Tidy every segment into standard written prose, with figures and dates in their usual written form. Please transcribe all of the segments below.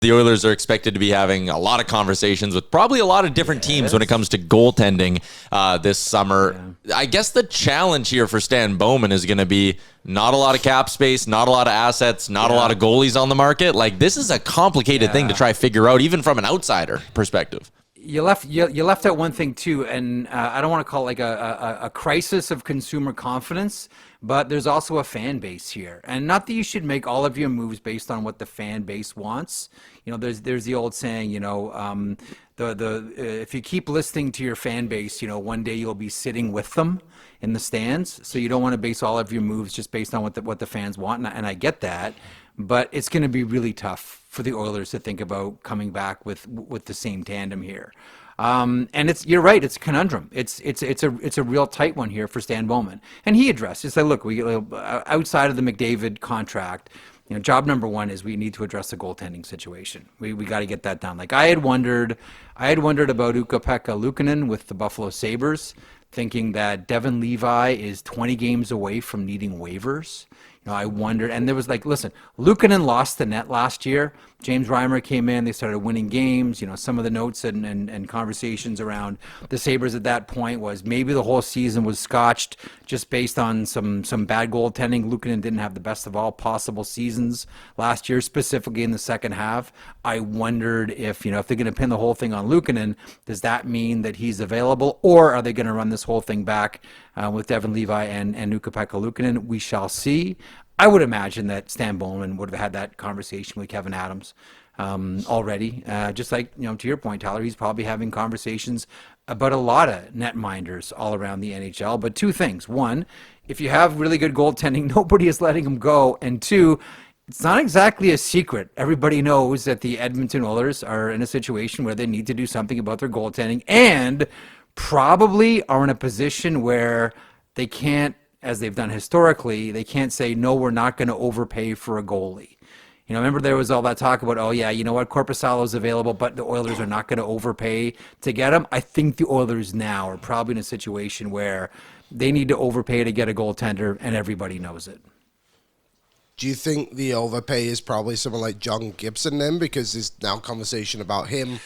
The Oilers are expected to be having a lot of conversations with probably a lot of different teams when it comes to goaltending this summer. Yeah. I guess the challenge here for Stan Bowman is going to be not a lot of cap space, not a lot of assets, not a lot of goalies on the market. Like, this is a complicated thing to try to figure out, even from an outsider perspective. You left out one thing too, and I don't want to call it like a crisis of consumer confidence, but there's also a fan base here, and not that you should make all of your moves based on what the fan base wants. You know, there's the old saying, you know, if you keep listening to your fan base, you know, one day you'll be sitting with them in the stands. So you don't want to base all of your moves just based on what the fans want, and I get that, but it's going to be really tough for the Oilers to think about coming back with the same tandem here. And you're right, it's a conundrum. It's a real tight one here for Stan Bowman. And he addressed, he said, look, we outside of the McDavid contract, you know, job number one is we need to address the goaltending situation. We got to get that done. Like I had wondered about Ukko-Pekka Luukkonen with the Buffalo Sabres, thinking that Devin Levi is 20 games away from needing waivers. You know, I wondered, and there was like, listen, Luukkonen lost the net last year. James Reimer came in, they started winning games. You know, some of the notes and conversations around the Sabres at that point was maybe the whole season was scotched just based on some bad goaltending. Luukkonen didn't have the best of all possible seasons last year, specifically in the second half. I wondered if, you know, if they're going to pin the whole thing on Luukkonen, does that mean that he's available, or are they going to run this whole thing back with Devin Levi and Ukko-Pekka Luukkonen? We shall see. I would imagine that Stan Bowman would have had that conversation with Kevin Adams already. Just like, you know, to your point, Tyler, he's probably having conversations about a lot of netminders all around the NHL. But two things. One, if you have really good goaltending, nobody is letting them go. And two, it's not exactly a secret. Everybody knows that the Edmonton Oilers are in a situation where they need to do something about their goaltending, and probably are in a position where they can't, as they've done historically, they can't say, no, we're not going to overpay for a goalie. You know, remember there was all that talk about, oh yeah, you know what, Korpisalo's available, but the Oilers are not going to overpay to get him. I think the Oilers now are probably in a situation where they need to overpay to get a goaltender, and everybody knows it. Do you think the overpay is probably someone like John Gibson then? Because there's now conversation about him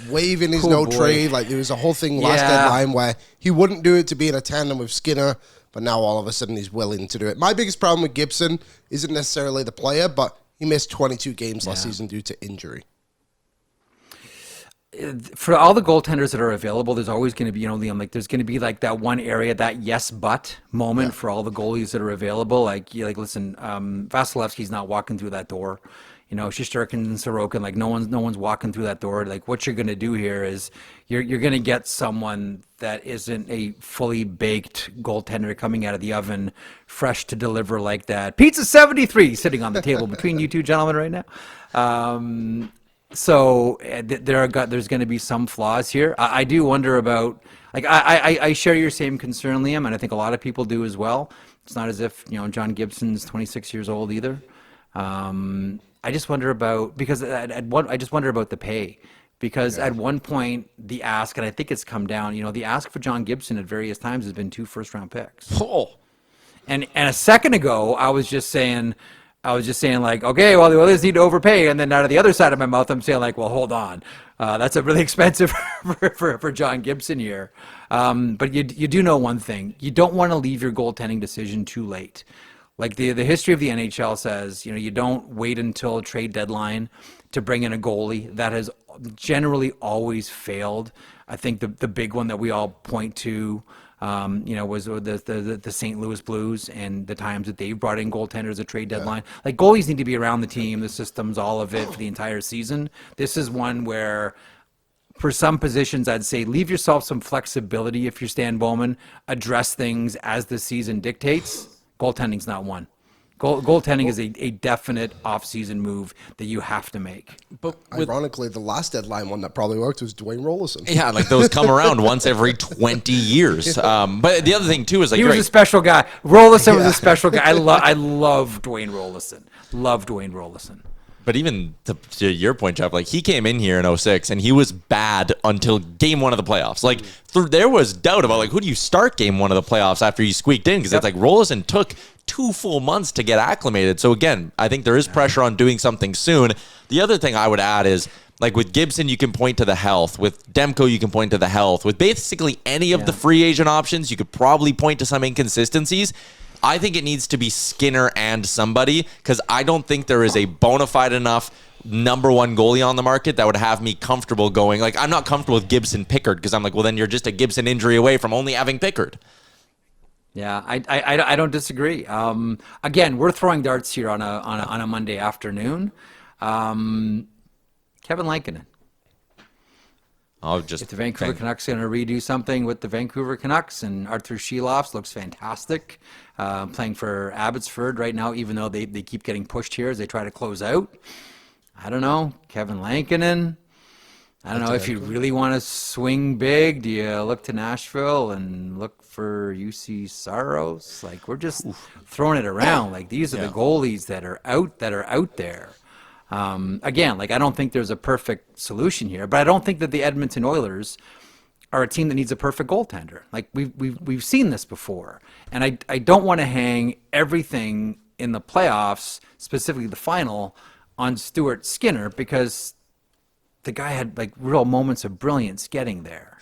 waiving his no-trade. Like, there was a whole thing last deadline where he wouldn't do it to be in a tandem with Skinner, but now all of a sudden he's willing to do it. My biggest problem with Gibson isn't necessarily the player, but he missed 22 games last season due to injury. For all the goaltenders that are available, there's always going to be, you know, Liam, like there's going to be like that one area, that yes but moment for all the goalies that are available. Like, listen, Vasilevsky's not walking through that door. You know, Shesterkin and Sorokin, like no one's walking through that door. Like, what you're going to do here is you're going to get someone that isn't a fully baked goaltender coming out of the oven, fresh to deliver like that. Pizza 73 sitting on the table between you two gentlemen right now. So there's going to be some flaws here. I do wonder about, like, I share your same concern, Liam, and I think a lot of people do as well. It's not as if, you know, John Gibson's 26 years old either. I just wonder about, because I just wonder about the pay, because at one point the ask, and I think it's come down, you know, the ask for John Gibson at various times has been 2 first-round picks. Oh. And a second ago, I was just saying like, okay, well, the Oilers need to overpay, and then out of the other side of my mouth, I'm saying like, well, hold on, that's a really expensive for John Gibson here. But you do know one thing: you don't want to leave your goaltending decision too late. Like the history of the NHL says, you know, you don't wait until a trade deadline to bring in a goalie. That has generally always failed. I think the big one that we all point to, you know, was the St. Louis Blues and the times that they've brought in goaltenders at trade deadline. Like, goalies need to be around the team, the systems, all of it for the entire season. This is one where, for some positions, I'd say leave yourself some flexibility if you're Stan Bowman. Address things as the season dictates. Goaltending's not one. Goaltending is a definite off-season move that you have to make. But ironically, the last deadline one that probably worked was Dwayne Rollerson. Yeah, like those come around once every 20 years. But the other thing, too, is like... He was a special guy. Rollerson was a special guy. I love Dwayne Rollerson. Love Dwayne Rollerson. But even to your point, Jeff, like, he came in here in 2006 and he was bad until game one of the playoffs. Like, there was doubt about, like, who do you start game one of the playoffs after you squeaked in? Because it's like Rollerson took 2 full months to get acclimated. So again, I think there is pressure on doing something soon. The other thing I would add is, like with Gibson, you can point to the health. With Demko, you can point to the health. With basically any of the free agent options, you could probably point to some inconsistencies. I think it needs to be Skinner and somebody, because I don't think there is a bona fide enough number one goalie on the market that would have me comfortable going. Like, I'm not comfortable with Gibson Pickard, because I'm like, well, then you're just a Gibson injury away from only having Pickard. Yeah, I don't disagree. Again, we're throwing darts here on a Monday afternoon. Kevin Lankinen. If the Vancouver Canucks are going to redo something with the Vancouver Canucks, and Arthur Sheloff looks fantastic, playing for Abbotsford right now, even though they keep getting pushed here as they try to close out. I don't know. Kevin Lankinen. I don't know if you really want to swing big. Do you look to Nashville and look for UC Saros? Like, we're just throwing it around. Like, these are the goalies that are out there. Again, like, I don't think there's a perfect solution here, but I don't think that the Edmonton Oilers are a team that needs a perfect goaltender. Like, we've seen this before, and I don't want to hang everything in the playoffs, specifically the final, on Stuart Skinner, because the guy had like real moments of brilliance getting there.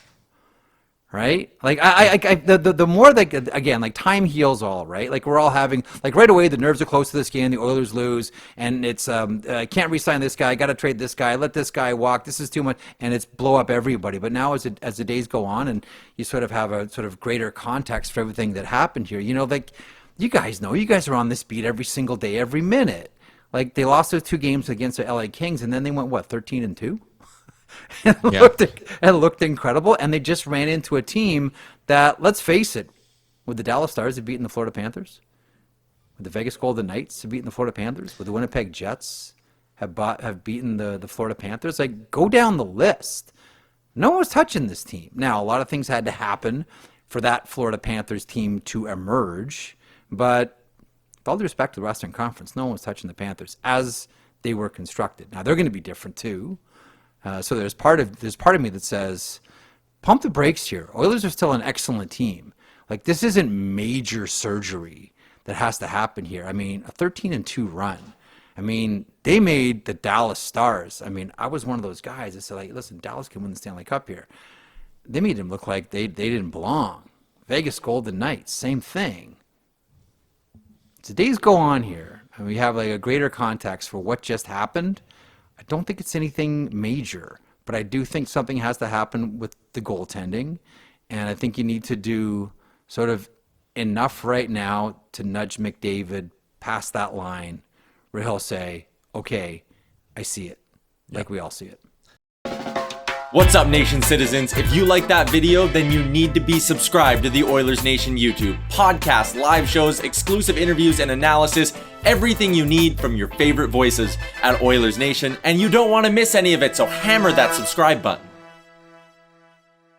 Right? Like, the more that, again, like, time heals all, right? Like, we're all having, like, right away, the nerves are close to this game, the Oilers lose, and it's, I can't re-sign this guy, got to trade this guy, let this guy walk, this is too much, and it's blow up everybody. But now as the days go on, and you sort of have a sort of greater context for everything that happened here, you know, like, you guys are on this beat every single day, every minute. Like, they lost those 2 games against the LA Kings, and then they went, 13-2? It looked incredible, and they just ran into a team that, let's face it, would the Dallas Stars have beaten the Florida Panthers? Would the Vegas Golden Knights have beaten the Florida Panthers? Would the Winnipeg Jets have beaten the Florida Panthers? Like, go down the list. No one was touching this team. Now, a lot of things had to happen for that Florida Panthers team to emerge, but with all due respect to the Western Conference, no one was touching the Panthers as they were constructed. Now, they're going to be different too. So there's part of me that says, pump the brakes here. Oilers are still an excellent team. Like, this isn't major surgery that has to happen here. I mean, a 13-2 run. I mean, they made the Dallas Stars. I mean, I was one of those guys that said, like, listen, Dallas can win the Stanley Cup here. They made them look like they didn't belong. Vegas Golden Knights, same thing. As the days go on here, and we have like a greater context for what just happened, I don't think it's anything major, but I do think something has to happen with the goaltending, and I think you need to do sort of enough right now to nudge McDavid past that line where he'll say, okay, I see it, like we all see it. What's up, Nation citizens? If you like that video, then you need to be subscribed to the Oilers Nation YouTube. Podcasts, live shows, exclusive interviews, and analysis. Everything you need from your favorite voices at Oilers Nation. And you don't want to miss any of it, so hammer that subscribe button.